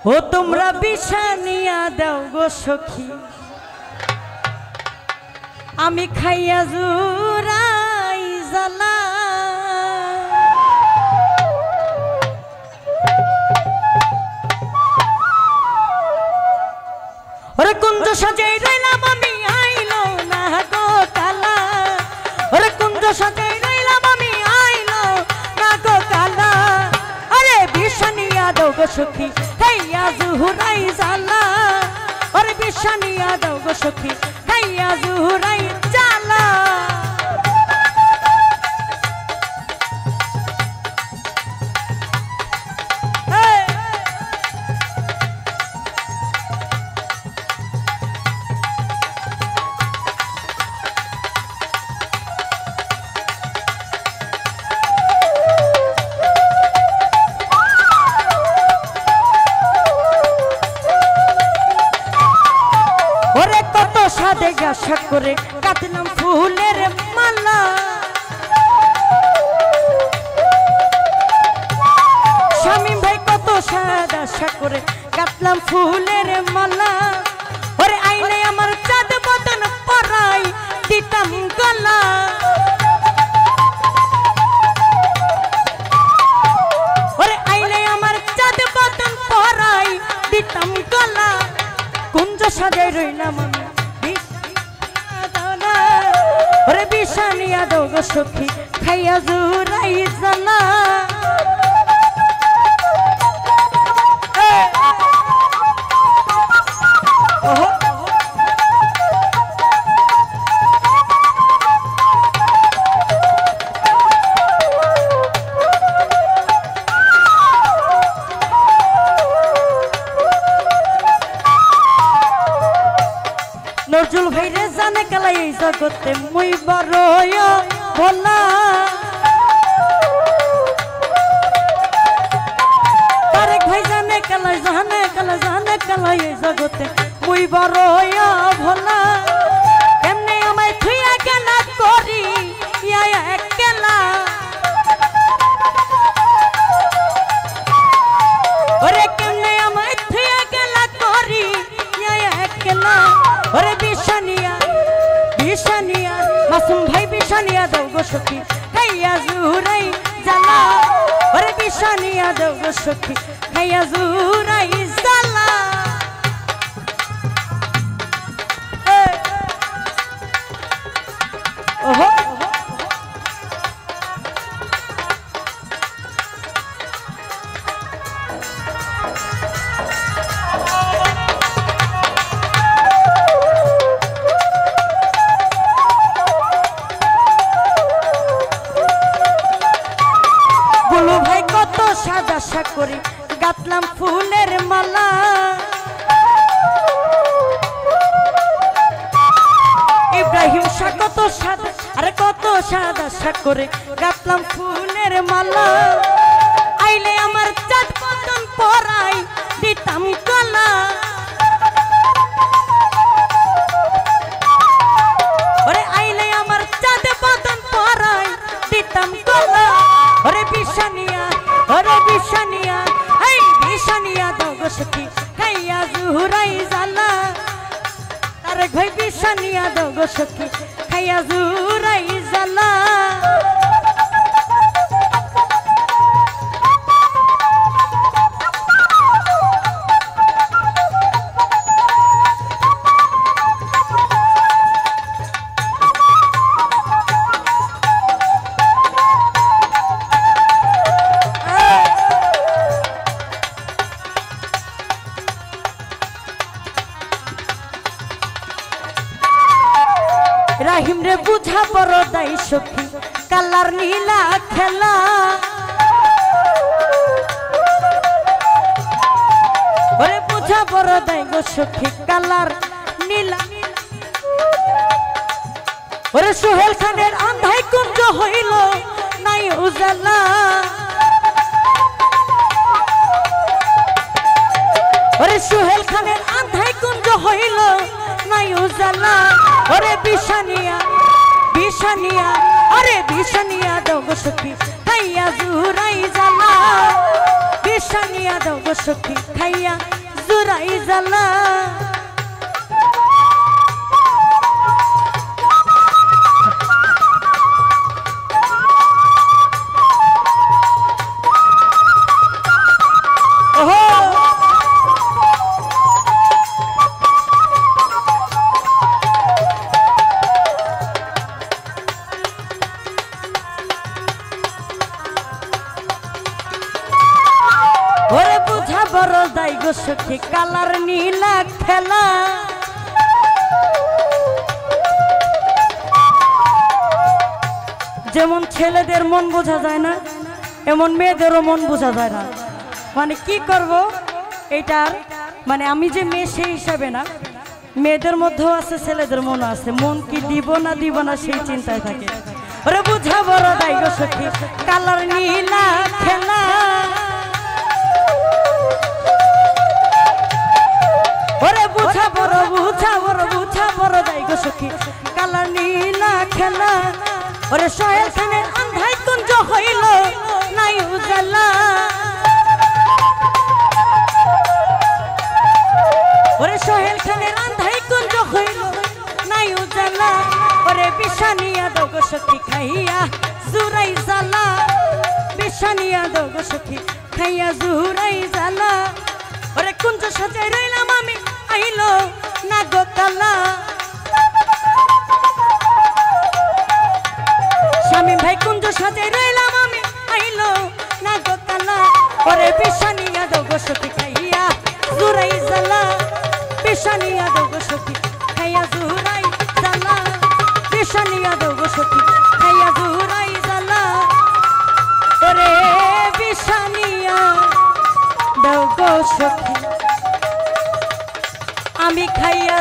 ও তোমরা বিছানিয়া দাও গো সখী আমি খাইয়া জুরাই জ্বালা ওরে কুঞ্জ সাজাই রইলাম আমি আইলো না গো কালা ওরে কুঞ্জ সাজাই রইলাম আমি আইলো না গো কালা আরে বিছানিয়া দাও গো সখী খাইয়া জুরাই জ্বালা ওরে বিছানিয়া দাও গো সখী খাইয়া জুরাই জ্বালা সাদে আশা করে কাটলাম ফুলের মালা স্বামী ভাই কত সাদ আশা করে কাটলাম ফুলের মালা ওরে আইনে আমার চাঁদ বদন পরাই দিতাম গলা ওরে আইনে আমার চাঁদ বদন পরাই দিতাম গলা কুঞ্জ সাজাই রইলাম আমি ওরে বিছানিয়া দাও গো সখী খাইয়া জুরাই জ্বালা নজরুল ভাই রে জানে কালা এই জগতে মুই বড় ভোলা তারেক ভাই জানে কালা এই জগতে মুই বড় ভোলা এমনি আমায় থুইয়া গেলা করি একলা ওরে কেমনে আমায় থুইয়া গেলা করি একলা ওরে বিছানিয়া মাসুম ভাই বিছানিয়া দাও গো সখী খাইয়া জুরাই জ্বালা ওরে বিছানিয়া দাও গো সখী খাইয়া জুরাই জ্বালা ওহো আশা করি গাতলাম ফুলের মালা ইব্রাহিম শাহ কত সাদা আরে কত সাদা আশা করে গাতলাম ফুলের মালা আইলে আমার চাঁদ বদন পরাই দিতাম গলা ওরে আইলে আমার চাঁদ বদন পরাই দিতাম গলা ওরে বিছানিয়া এই বিছানিয়া দাও গো সখী খাইয়া জুরাই জ্বালা তারেক ভাই বিছানিয়া দাও গো সখী খাইয়া জুরাই জ্বালা রাহিম রে বুঝা বড় দাই সখী কালার নীলা খেলা ওরে বুঝা বড় দাই গো সখী কালার নীলা ওরে সোহেল খানের আন্ধাই কুঞ্জ হইল নাই উজালা ওরে সোহেল খানের আন্ধাই কুঞ্জ হইল নাই উজালা ওরে বিছানিয়া আরে বিছানিয়া দাও গো সখী খাইয়া জুরাই জ্বালা বিষানিয়া দাও গো সখী খাইয়া জুরাই জ্বালা ওরে বুঝা বড় দাই গো সখী কালার নীলা খেলা যেমন ছেলেদের মন বোঝা যায় না এমন মেয়েদেরও মন বোঝা যায় না মানে কি করব এটার মানে আমি যে মেয়ে সেই হিসাবে না মেয়েদের মধ্যেও আছে ছেলেদের মনও আছে মন কি দিব না সেই চিন্তায় থাকে ওরে বুঝা বড় দাই গো সখী কালার নীলা খেলা ওরে বুঝা বড় দাই গো সখী কালার নীলা খেলা ওরে সোহেল খানের আন্ধাই কুঞ্জ হইল নাই উজালা ওরে সোহেল খানের আন্ধাই কুঞ্জ হইল নাই উজালা ওরে বিষানিয়া দাও গো সখী খাইয়া জুরাই জ্বালা বিষানিয়া দাও গো সখী খাইয়া জুরাই জ্বালা ওরে কুঞ্জ সাজাই রইলাম আমি আইলো না গো কালা স্বামী ভাই কুঞ্জ সাজাই রইলাম আমি আইলো না গো কালা ওরে বিষানিয়া দাও গো সখী খাইয়া জুরাই জ্বালা বিষানিয়া দাও গো সখী খাইয়া জুরাই জ্বালা বিষানিয়া দাও গো সখী খাইয়া জুরাই জ্বালা ওরে বিষানিয়া দাও গো সখী আমি খাইয়া